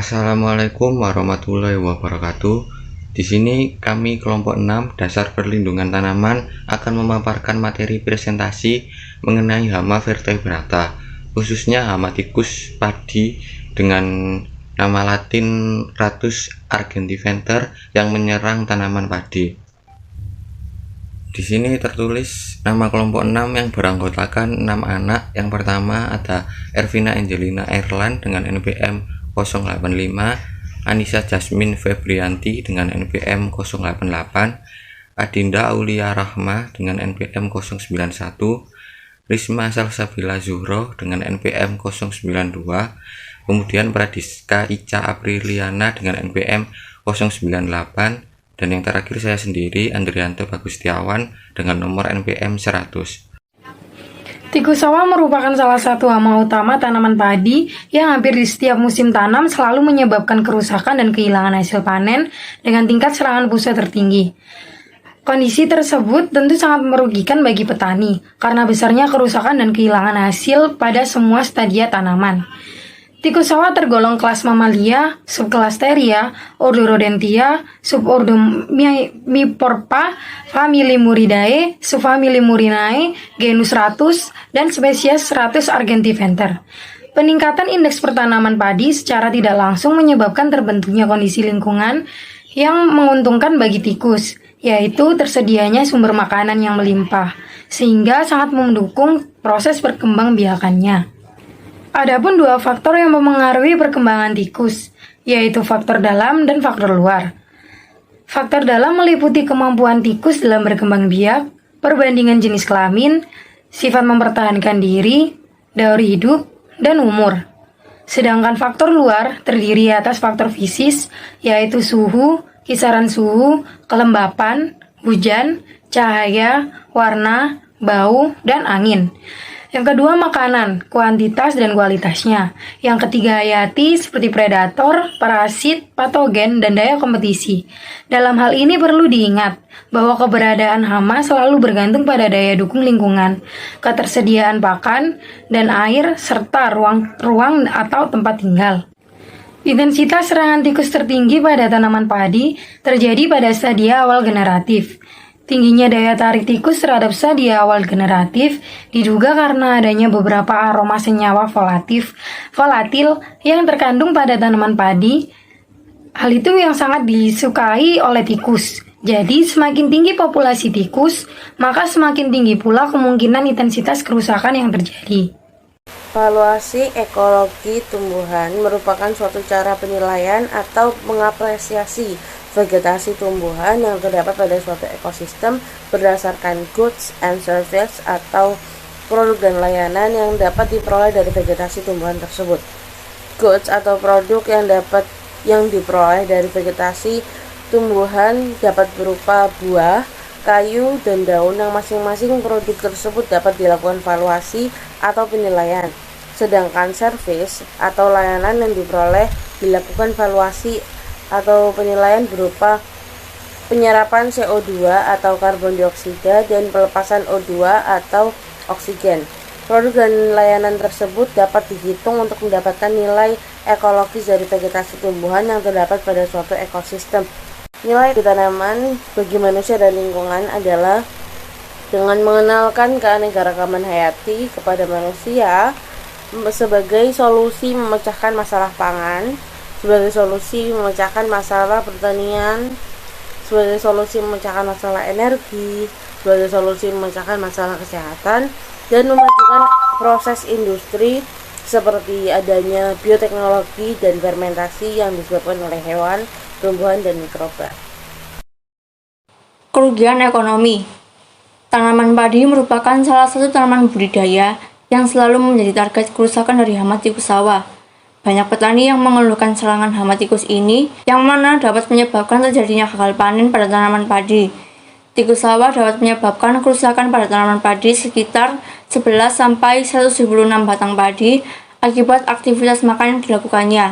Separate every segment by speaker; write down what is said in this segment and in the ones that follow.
Speaker 1: Assalamualaikum warahmatullahi wabarakatuh. Di sini kami kelompok 6 Dasar Perlindungan Tanaman akan memaparkan materi presentasi mengenai hama vertebrata, khususnya hama tikus padi dengan nama Latin Rattus argentiventer yang menyerang tanaman padi. Di sini tertulis nama kelompok 6 yang beranggotakan 6 anak. Yang pertama ada Ervina Angelina Erland dengan NPM 085, Anissa Jasmine Febrianti dengan NPM 088, Adinda Aulia Rahma dengan NPM 091, Risma Salsabila Zuhro dengan NPM 092, kemudian Pradiska Ica Apriliana dengan NPM 098, dan yang terakhir saya sendiri, Andrianto Bagustiawan dengan nomor NPM 100.
Speaker 2: Tikus sawah merupakan salah satu hama utama tanaman padi yang hampir di setiap musim tanam selalu menyebabkan kerusakan dan kehilangan hasil panen dengan tingkat serangan busa tertinggi. Kondisi tersebut tentu sangat merugikan bagi petani karena besarnya kerusakan dan kehilangan hasil pada semua stadia tanaman. Tikus sawah tergolong kelas Mammalia, subkelas Theria, ordo Rodentia, subordo Miporpa, famili Muridae, subfamili Murinae, genus Rattus, dan spesies Rattus argentiventer. Peningkatan indeks pertanaman padi secara tidak langsung menyebabkan terbentuknya kondisi lingkungan yang menguntungkan bagi tikus, yaitu tersedianya sumber makanan yang melimpah, sehingga sangat mendukung proses perkembangbiakannya. Adapun dua faktor yang memengaruhi perkembangan tikus, yaitu faktor dalam dan faktor luar. Faktor dalam meliputi kemampuan tikus dalam berkembang biak, perbandingan jenis kelamin, sifat mempertahankan diri, daur hidup, dan umur. Sedangkan faktor luar terdiri atas faktor fisis, yaitu suhu, kisaran suhu, kelembapan, hujan, cahaya, warna, bau, dan angin. Yang kedua makanan, kuantitas dan kualitasnya. Yang ketiga hayati seperti predator, parasit, patogen, dan daya kompetisi. Dalam hal ini perlu diingat bahwa keberadaan hama selalu bergantung pada daya dukung lingkungan, ketersediaan pakan dan air, serta ruang atau tempat tinggal. Intensitas serangan tikus tertinggi pada tanaman padi terjadi pada stadia awal generatif. Tingginya daya tarik tikus terhadap stadia awal generatif diduga karena adanya beberapa aroma senyawa volatil yang terkandung pada tanaman padi. Hal itu yang sangat disukai oleh tikus. Jadi semakin tinggi populasi tikus, maka semakin tinggi pula kemungkinan intensitas kerusakan yang terjadi.
Speaker 3: Evaluasi ekologi tumbuhan merupakan suatu cara penilaian atau mengapresiasi vegetasi tumbuhan yang terdapat pada suatu ekosistem berdasarkan goods and services atau produk dan layanan yang dapat diperoleh dari vegetasi tumbuhan tersebut. Goods atau produk yang diperoleh dari vegetasi tumbuhan dapat berupa buah, kayu, dan daun yang masing-masing produk tersebut dapat dilakukan valuasi atau penilaian. Sedangkan service atau layanan yang diperoleh dilakukan valuasi atau penilaian berupa penyerapan CO2 atau karbon dioksida dan pelepasan O2 atau oksigen. Produk dan layanan tersebut dapat dihitung untuk mendapatkan nilai ekologis dari vegetasi tumbuhan yang terdapat pada suatu ekosistem. Nilai tanaman bagi manusia dan lingkungan adalah dengan mengenalkan keanekaragaman hayati kepada manusia sebagai solusi memecahkan masalah pangan, sebagai solusi memecahkan masalah pertanian, sebagai solusi memecahkan masalah energi, sebagai solusi memecahkan masalah kesehatan, dan memajukan proses industri seperti adanya bioteknologi dan fermentasi yang disebabkan oleh hewan, tumbuhan, dan mikroba.
Speaker 4: Kerugian ekonomi. Tanaman padi merupakan salah satu tanaman budidaya yang selalu menjadi target kerusakan dari hama tikus sawah. Banyak petani yang mengeluhkan serangan hama tikus ini, yang mana dapat menyebabkan terjadinya gagal panen pada tanaman padi. Tikus sawah dapat menyebabkan kerusakan pada tanaman padi sekitar 11-176 batang padi akibat aktivitas makan yang dilakukannya.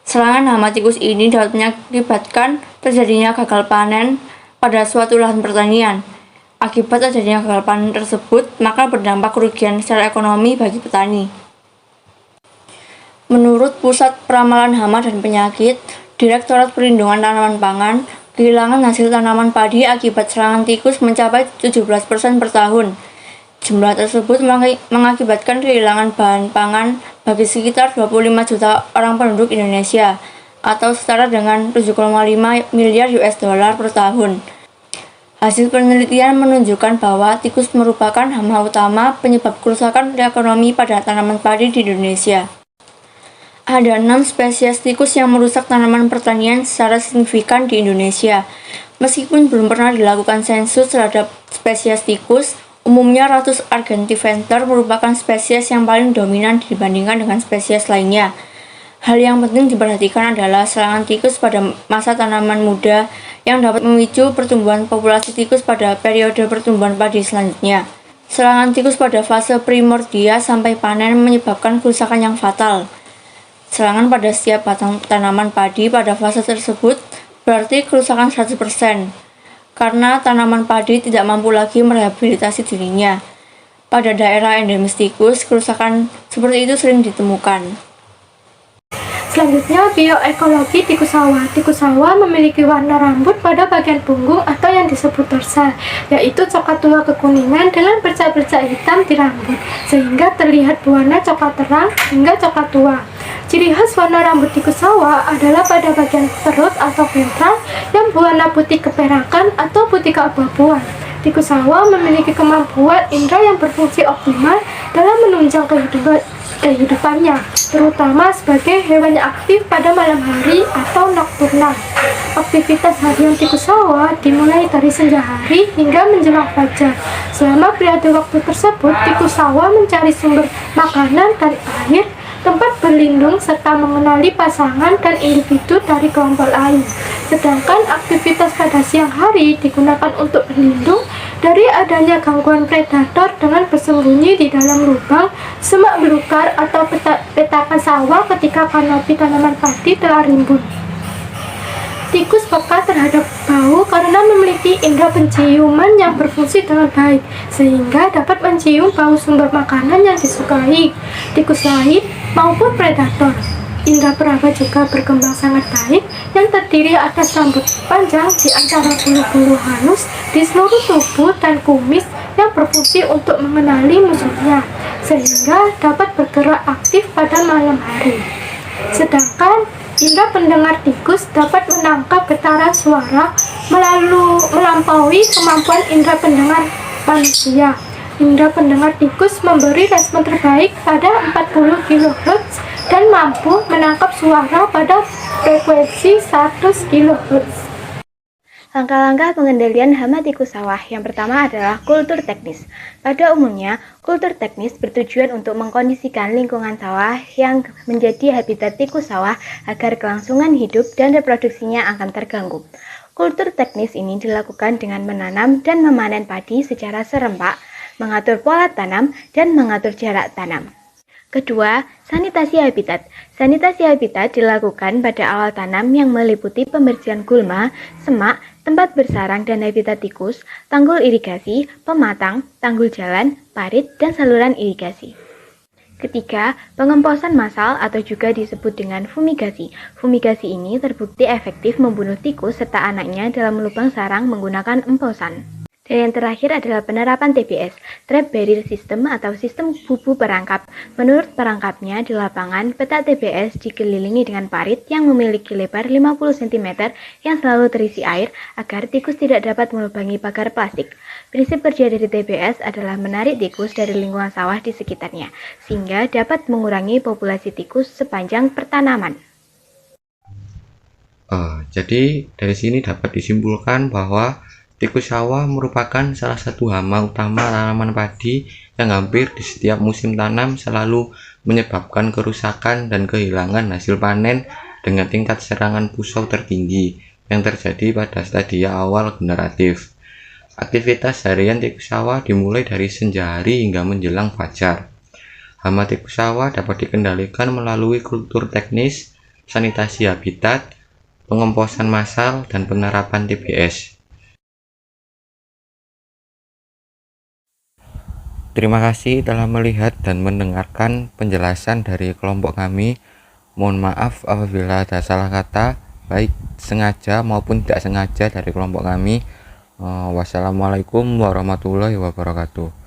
Speaker 4: Serangan hama tikus ini dapat mengakibatkan terjadinya gagal panen pada suatu lahan pertanian. Akibat terjadinya gagal panen tersebut, maka berdampak kerugian secara ekonomi bagi petani. Menurut Pusat Peramalan Hama dan Penyakit, Direktorat Perlindungan Tanaman Pangan, kehilangan hasil tanaman padi akibat serangan tikus mencapai 17% per tahun. Jumlah tersebut mengakibatkan kehilangan bahan pangan bagi sekitar 25 juta orang penduduk Indonesia, atau setara dengan 7,5 miliar US dollar per tahun. Hasil penelitian menunjukkan bahwa tikus merupakan hama utama penyebab kerusakan ekonomi pada tanaman padi di Indonesia. Ada 6 spesies tikus yang merusak tanaman pertanian secara signifikan di Indonesia. Meskipun belum pernah dilakukan sensus terhadap spesies tikus, umumnya Ratus argentiventer merupakan spesies yang paling dominan dibandingkan dengan spesies lainnya. Hal yang penting diperhatikan adalah serangan tikus pada masa tanaman muda yang dapat memicu pertumbuhan populasi tikus pada periode pertumbuhan padi selanjutnya. Serangan tikus pada fase primordia sampai panen menyebabkan kerusakan yang fatal. Serangan pada setiap batang tanaman padi pada fase tersebut berarti kerusakan 100%, karena tanaman padi tidak mampu lagi merehabilitasi dirinya. Pada daerah endemis tikus, kerusakan seperti itu sering ditemukan.
Speaker 5: Selanjutnya, bioekologi tikus sawah. Tikus sawah memiliki warna rambut pada bagian punggung atau yang disebut dorsal, yaitu coklat tua kekuningan dengan bercak-bercak hitam di rambut, sehingga terlihat berwarna coklat terang hingga coklat tua. Ciri khas warna rambut tikus sawah adalah pada bagian perut atau ventral yang berwarna putih keperakan atau putih keabu-abuan. Tikus sawah memiliki kemampuan indera yang berfungsi optimal dalam menunjang kehidupannya, terutama sebagai hewan yang aktif pada malam hari atau nokturnal. Aktivitas harian tikus sawah dimulai dari senja hari hingga menjelang fajar. Selama periode waktu tersebut, tikus sawah mencari sumber makanan dan air, tempat berlindung, serta mengenali pasangan dan individu dari kelompok lain. Sedangkan aktivitas pada siang hari digunakan untuk berlindung dari adanya gangguan predator dengan bersembunyi di dalam lubang, semak belukar, atau petakan sawah ketika kanopi tanaman padi telah rimbun. Tikus peka terhadap bau karena memiliki indera penciuman yang berfungsi dengan baik, sehingga dapat mencium bau sumber makanan yang disukai tikus lain maupun predator. Indera peraba juga berkembang sangat baik, yang terdiri atas rambut panjang di antara bulu-bulu halus di seluruh tubuh dan kumis yang berfungsi untuk mengenali musuhnya, sehingga dapat bergerak aktif pada malam hari. Sedangkan indera pendengar tikus dapat menangkap getaran suara melampaui kemampuan indera pendengar manusia. Indera pendengar tikus memberi respon terbaik pada 40 kHz dan mampu menangkap suara pada frekuensi 100 kHz.
Speaker 6: Langkah-langkah pengendalian hama tikus sawah yang pertama adalah kultur teknis. Pada umumnya, kultur teknis bertujuan untuk mengkondisikan lingkungan sawah yang menjadi habitat tikus sawah agar kelangsungan hidup dan reproduksinya akan terganggu. Kultur teknis ini dilakukan dengan menanam dan memanen padi secara serempak, mengatur pola tanam, dan mengatur jarak tanam. Kedua, sanitasi habitat. Sanitasi habitat dilakukan pada awal tanam yang meliputi pembersihan gulma, semak, tempat bersarang dan habitat tikus, tanggul irigasi, pematang, tanggul jalan, parit, dan saluran irigasi. Ketiga, pengemposan massal atau juga disebut dengan fumigasi. Fumigasi ini terbukti efektif membunuh tikus serta anaknya dalam lubang sarang menggunakan emposan. Dan yang terakhir adalah penerapan TBS, Trap Barrier System atau sistem bubu perangkap. Menurut perangkapnya di lapangan, petak TBS dikelilingi dengan parit yang memiliki lebar 50 cm yang selalu terisi air agar tikus tidak dapat melubangi pagar plastik. Prinsip kerja dari TBS adalah menarik tikus dari lingkungan sawah di sekitarnya, sehingga dapat mengurangi populasi tikus sepanjang pertanaman.
Speaker 1: Jadi dari sini dapat disimpulkan bahwa tikus sawah merupakan salah satu hama utama tanaman padi yang hampir di setiap musim tanam selalu menyebabkan kerusakan dan kehilangan hasil panen dengan tingkat serangan pusau tertinggi yang terjadi pada stadia awal generatif. Aktivitas harian tikus sawah dimulai dari senja hari hingga menjelang fajar. Hama tikus sawah dapat dikendalikan melalui kultur teknis, sanitasi habitat, pengemposan massal, dan penerapan TBS. Terima kasih telah melihat dan mendengarkan penjelasan dari kelompok kami. Mohon maaf apabila ada salah kata, baik sengaja maupun tidak sengaja dari kelompok kami. Wassalamualaikum warahmatullahi wabarakatuh.